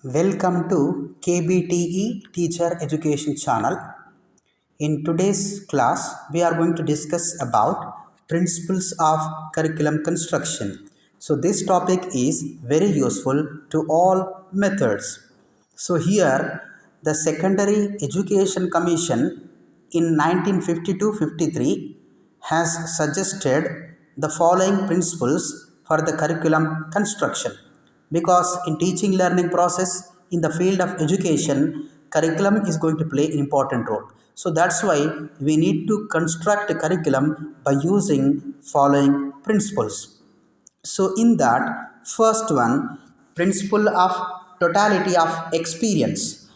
Welcome to KBTE Teacher Education Channel. In today's class, we are going to discuss about principles of curriculum construction. So this topic is very useful to all methods. So here, the Secondary Education Commission in 1952-53 has suggested the following principles for the curriculum construction, because in teaching learning process in the field of education, curriculum is going to play an important role. So that's why we need to construct a curriculum by using following principles. So in that, first one, principle of totality of experience.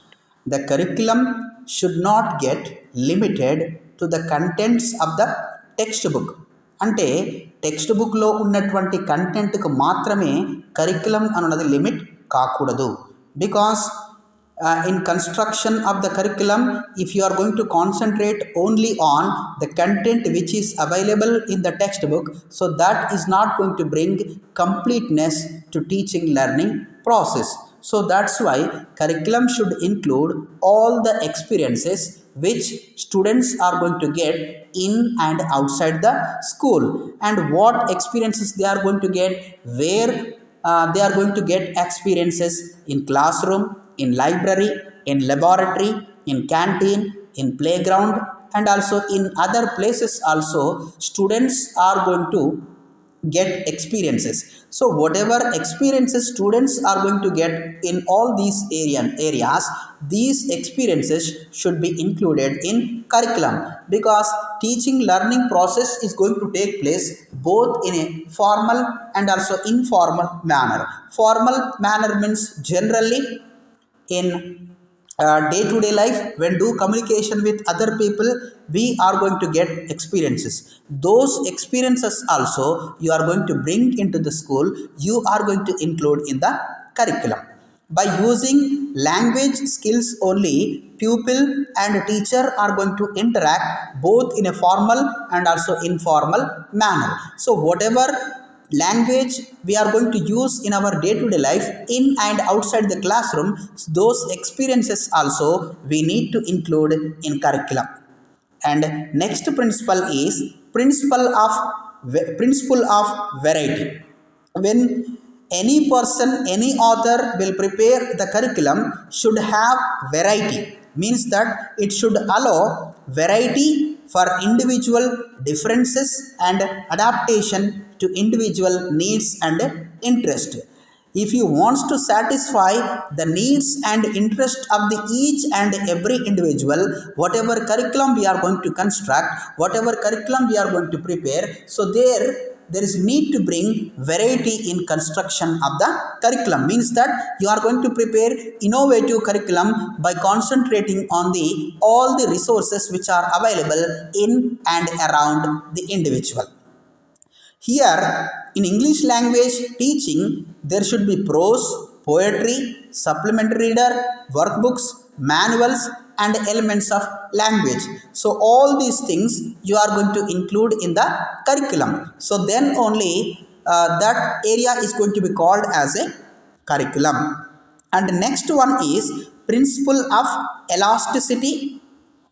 The curriculum should not get limited to the contents of the textbook. అంటే text బుక్లో ఉన్నటువంటి కంటెంట్కు మాత్రమే curriculum అన్నది limit కాకూడదు. Because in construction of the curriculum, if you are going to concentrate only on the content which is available in the textbook, so that is not going to bring completeness to teaching learning process. So that's why curriculum should include all the experiences which students are going to get in and outside the school, and what experiences they are going to get, where they are going to get experiences in classroom, in library, in laboratory, in canteen, in playground, and also in other places also students are going to get experiences. So whatever experiences students are going to get in all these areas, these experiences should be included in curriculum, because teaching learning process is going to take place both in a formal and also informal manner. Formal manner means generally in day-to-day life, when do communication with other people, we are going to get experiences. Those experiences also you are going to bring into the school, you are going to include in the curriculum. By using language skills only, pupil and teacher are going to interact both in a formal and also informal manner. So whatever language we are going to use in our day-to-day life in and outside the classroom, those experiences also we need to include in curriculum. And next principle is principle of variety. When any person, any author will prepare the curriculum, should have variety, means that it should allow variety for individual differences and adaptation to individual needs and interest. If you want to satisfy the needs and interest of the each and every individual, whatever curriculum we are going to construct, whatever curriculum we are going to prepare, so there is need to bring variety in construction of the curriculum, means that you are going to prepare innovative curriculum by concentrating on the all the resources which are available in and around the individual. Here in English language teaching, there should be prose, poetry, supplementary reader, workbooks, manuals, and elements of language. So all these things you are going to include in the curriculum. So then only that area is going to be called as a curriculum. And next one is principle of elasticity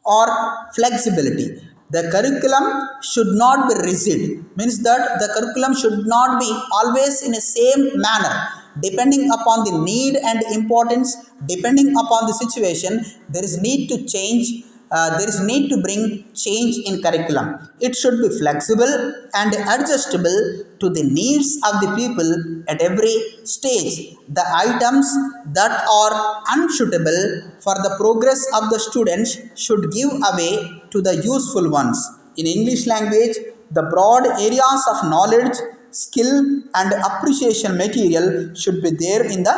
or flexibility. The curriculum should not be rigid, means that the curriculum should not be always in a same manner. Depending upon the need and importance, depending upon the situation, there is need to change, there is need to bring change in curriculum. It should be flexible and adjustable to the needs of the people at every stage. The items that are unsuitable for the progress of the students should give away to the useful ones. In English language, the broad areas of knowledge, skill, and appreciation material should be there in the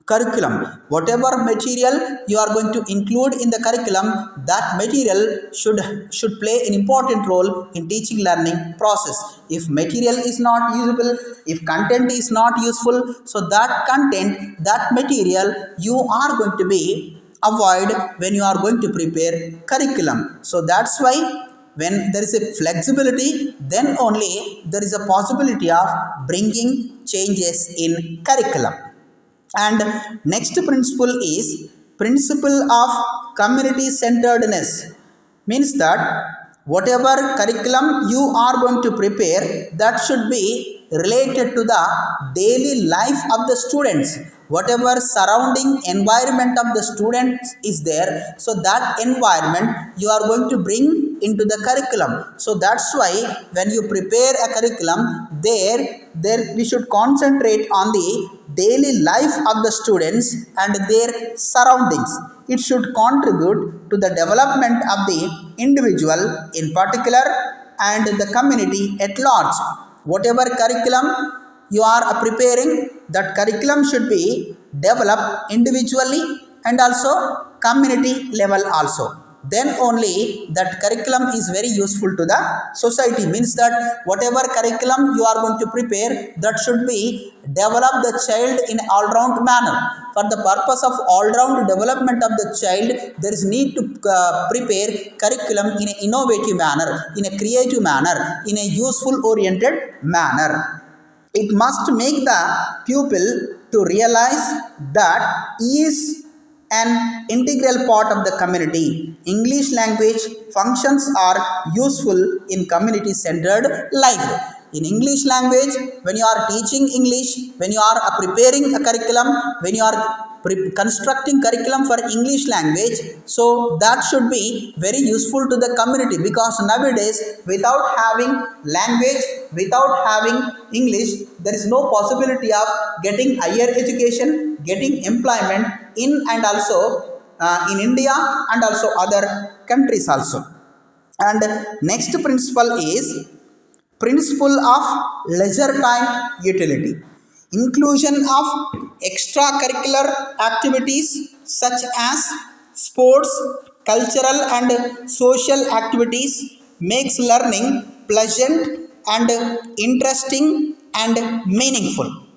curriculum. Whatever material you are going to include in the curriculum, that material should play an important role in teaching learning process. If material is not usable, if content is not useful, so that content, that material you are going to be avoid when you are going to prepare curriculum. So that's why when there is a flexibility, then only there is a possibility of bringing changes in curriculum. And next principle is principle of community centeredness, means that whatever curriculum you are going to prepare, that should be related to the daily life of the students. Whatever surrounding environment of the students is there, so that environment you are going to bring into the curriculum. So that's why when you prepare a curriculum, there we should concentrate on the daily life of the students and their surroundings. It should contribute to the development of the individual in particular and the community at large. Whatever curriculum you are preparing, that curriculum should be developed individually and also community level also. Then only that curriculum is very useful to the society. Means that whatever curriculum you are going to prepare, that should be develop the child in all round manner. For the purpose of all round development of the child, there is need to prepare curriculum in an innovative manner, in a creative manner, in a useful oriented manner. It must make the pupil to realize that he is an integral part of the community. English language functions are useful in community centered life. In English language, when you are teaching English, when you are preparing a curriculum, when you are constructing curriculum for English language, so that should be very useful to the community, because nowadays without having language, without having English, there is no possibility of getting higher education, getting employment in and also in India and also other countries also. And next principle is principle of leisure time utility. Inclusion of extracurricular activities such as sports, cultural and social activities makes learning pleasant and interesting and meaningful.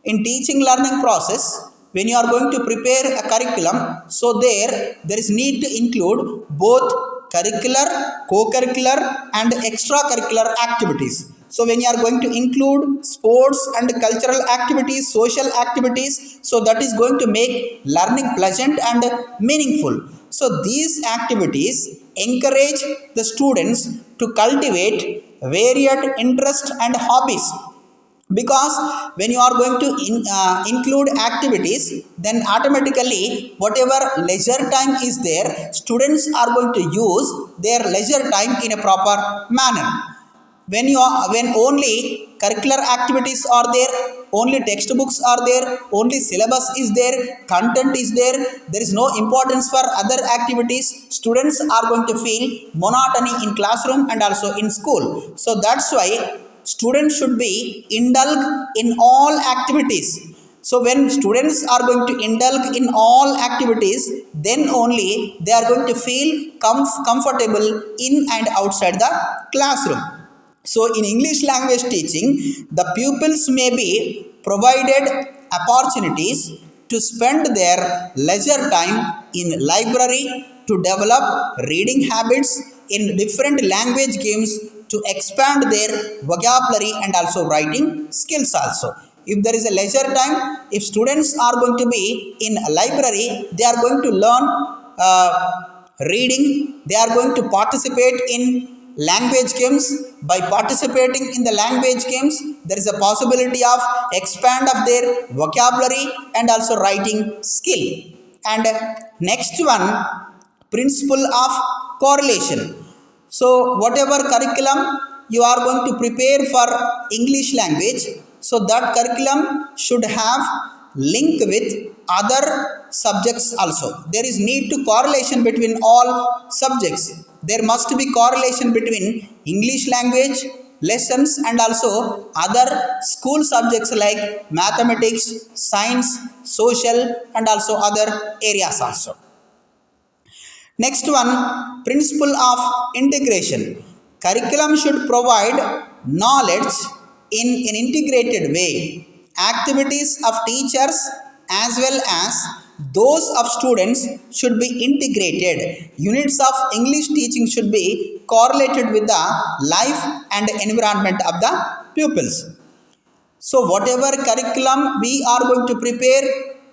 In teaching learning process, when you are going to prepare a curriculum, so there is need to include both curricular, co-curricular and extracurricular activities. So when you are going to include sports and cultural activities, social activities, so that is going to make learning pleasant and meaningful. So these activities encourage the students to cultivate varied interests and hobbies, because when you are going to include activities, then automatically whatever leisure time is there, students are going to use their leisure time in a proper manner. When only curricular activities are there, only textbooks are there, only syllabus is there, content is there, there is no importance for other activities, students are going to feel monotony in classroom and also in school. So that's why students should be indulge in all activities. So when students are going to indulge in all activities, then only they are going to feel comfortable in and outside the classroom. So in English language teaching, the pupils may be provided opportunities to spend their leisure time in library, to develop reading habits, in different language games, to expand their vocabulary and also writing skills also. If there is a leisure time, if students are going to be in a library, they are going to learn reading, they are going to participate in language games. By participating in the language games, there is a possibility of expand of their vocabulary and also writing skill. And next one, principle of correlation. So whatever curriculum you are going to prepare for English language, so that curriculum should have link with other subjects also. There is need to correlation between all subjects. There must be correlation between English language lessons and also other school subjects like mathematics, science, social and also other areas also. Next one, principle of integration. Curriculum should provide knowledge in an integrated way. Activities of teachers as well as those of students should be integrated. Units of English teaching should be correlated with the life and environment of the pupils. So whatever curriculum we are going to prepare,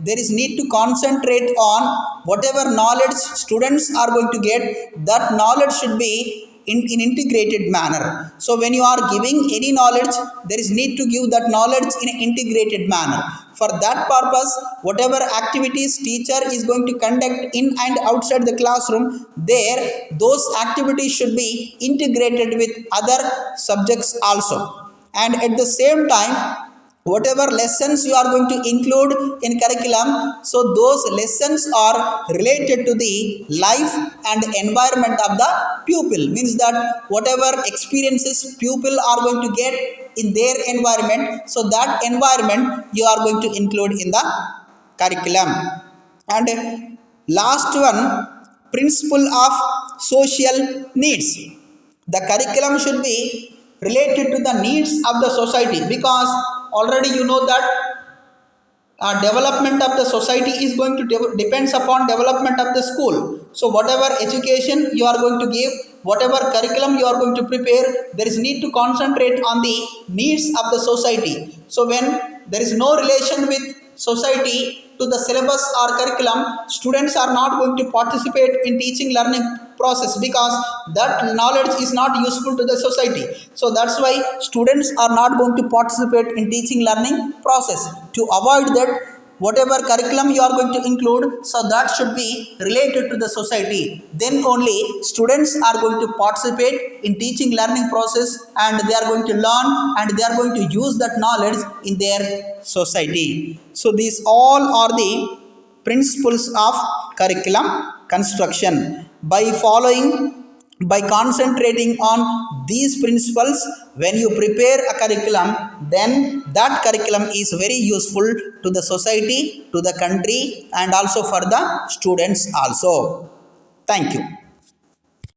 there is need to concentrate on whatever knowledge students are going to get, that knowledge should be in integrated manner. So when you are giving any knowledge, there is need to give that knowledge in an integrated manner. For that purpose, whatever activities teacher is going to conduct in and outside the classroom, there those activities should be integrated with other subjects also. And at the same time, whatever lessons you are going to include in curriculum, so those lessons are related to the life and environment of the pupil, means that whatever experiences pupil are going to get in their environment, so that environment you are going to include in the curriculum. And last one, principle of social needs. The curriculum should be related to the needs of the society, because already you know that development of the society is going to depends upon development of the school. So whatever education you are going to give, whatever curriculum you are going to prepare, there is need to concentrate on the needs of the society. So when there is no relation with society to the syllabus or curriculum, students are not going to participate in teaching learning process, because that knowledge is not useful to the society. So that's why students are not going to participate in teaching learning process. To avoid that, whatever curriculum you are going to include, so that should be related to the society. Then only students are going to participate in teaching learning process, and they are going to learn and they are going to use that knowledge in their society. So these all are the principles of curriculum construction. By concentrating on these principles, when you prepare a curriculum, then that curriculum is very useful to the society, to the country, and also for the students also. Thank you.